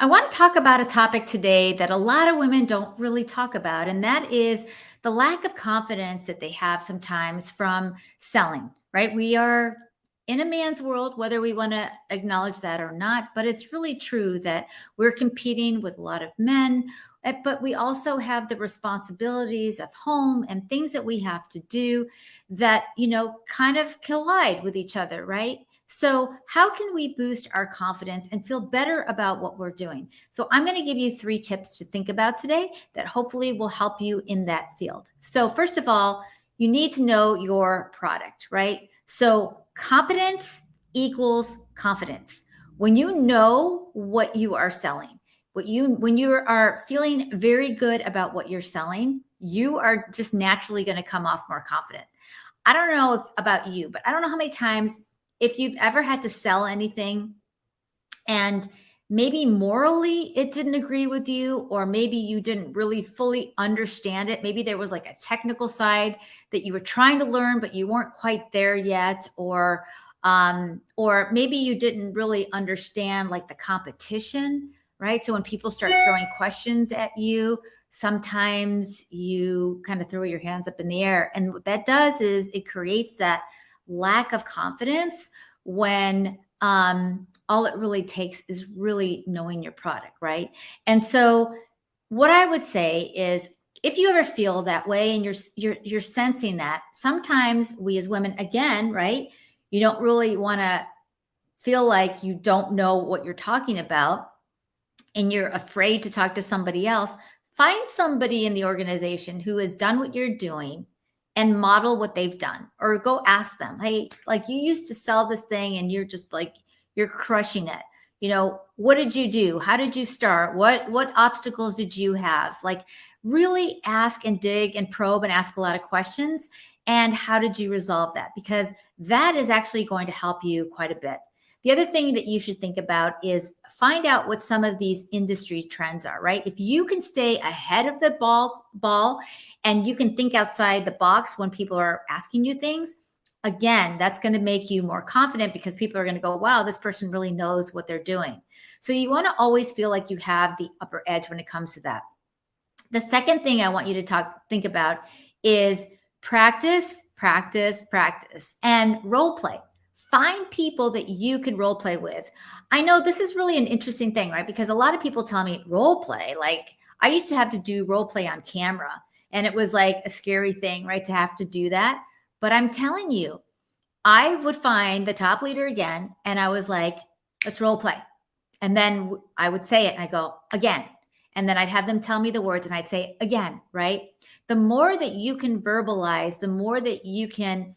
I want to talk about a topic today that a lot of women don't really talk about, and that is the lack of confidence that they have sometimes from selling, right? We are in a man's world, whether we want to acknowledge that or not, but it's really true that we're competing with a lot of men, but we also have the responsibilities of home and things that we have to do that, kind of collide with each other, right? So, how can we boost our confidence and feel better about what we're doing? So, I'm going to give you 3 tips to think about today that hopefully will help you in that field. So, first of all, you need to know your product, right? So, competence equals confidence. When you know what you are selling, when you are feeling very good about what you're selling, you are just naturally going to come off more confident. I don't know about you, but I don't know how many times if you've ever had to sell anything and maybe morally it didn't agree with you, or maybe you didn't really fully understand it. Maybe there was like a technical side that you were trying to learn, but you weren't quite there yet, or maybe you didn't really understand like the competition, right? So when people start throwing questions at you, sometimes you kind of throw your hands up in the air. And what that does is it creates that lack of confidence when all it really takes is really knowing your product, right? And so what I would say is if you ever feel that way and you're sensing that, sometimes we as women, again, right? You don't really want to feel like you don't know what you're talking about and you're afraid to talk to somebody else. Find somebody in the organization who has done what you're doing and model what they've done, or go ask them, hey, like you used to sell this thing and you're just like, you're crushing it. What did you do? How did you start? What obstacles did you have? Like really ask and dig and probe and ask a lot of questions. And how did you resolve that? Because that is actually going to help you quite a bit. The other thing that you should think about is find out what some of these industry trends are, right? If you can stay ahead of the ball and you can think outside the box when people are asking you things, again, that's going to make you more confident because people are going to go, wow, this person really knows what they're doing. So you want to always feel like you have the upper edge when it comes to that. The second thing I want you to think about is practice, practice, practice, and role play. Find people that you can role play with. I know this is really an interesting thing, right? Because a lot of people tell me role play. Like I used to have to do role play on camera, and it was like a scary thing, right? To have to do that. But I'm telling you, I would find the top leader again, and I was like, let's role play. And then I would say it and I go, again. And then I'd have them tell me the words and I'd say again, right? The more that you can verbalize, the more that you can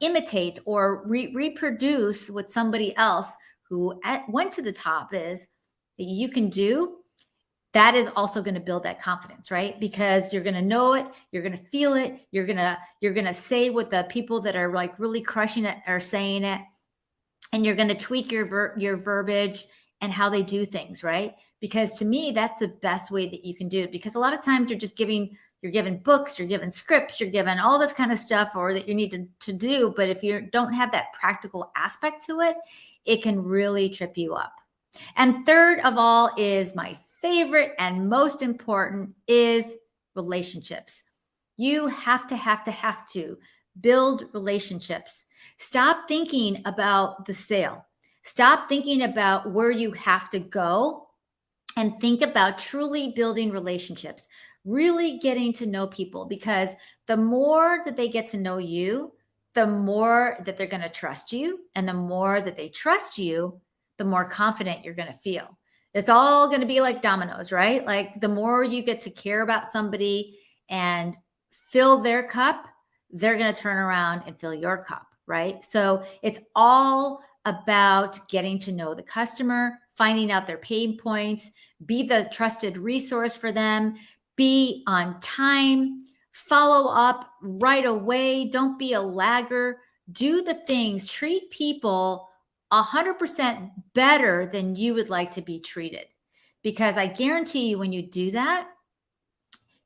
imitate or reproduce what somebody else who went to the top is that you can do, that is also going to build that confidence, right? Because you're going to know it, you're going to feel it, you're going to say what the people that are like really crushing it are saying it, and you're going to tweak your verbiage and how they do things, right? Because to me, that's the best way that you can do it. Because a lot of times you're given books, you're given scripts, you're given all this kind of stuff, or that you need to do. But if you don't have that practical aspect to it, it can really trip you up. And third of all is my favorite and most important is relationships. You have to build relationships. Stop thinking about the sale. Stop thinking about where you have to go and think about truly building relationships, really getting to know people, because the more that they get to know you, the more that they're going to trust you. And the more that they trust you, the more confident you're going to feel. It's all going to be like dominoes, right? Like the more you get to care about somebody and fill their cup, they're going to turn around and fill your cup, right? So it's all about getting to know the customer, finding out their pain points, be the trusted resource for them, be on time, follow up right away, don't be a lagger, do the things, treat people 100% better than you would like to be treated. Because I guarantee you, when you do that,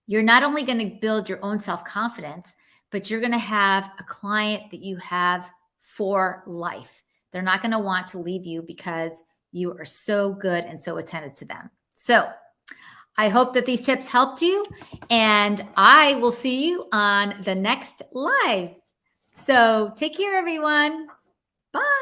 you're not only going to build your own self-confidence, but you're going to have a client that you have for life. They're not going to want to leave you because you are so good and so attentive to them. So I hope that these tips helped you, and I will see you on the next live. So take care, everyone. Bye.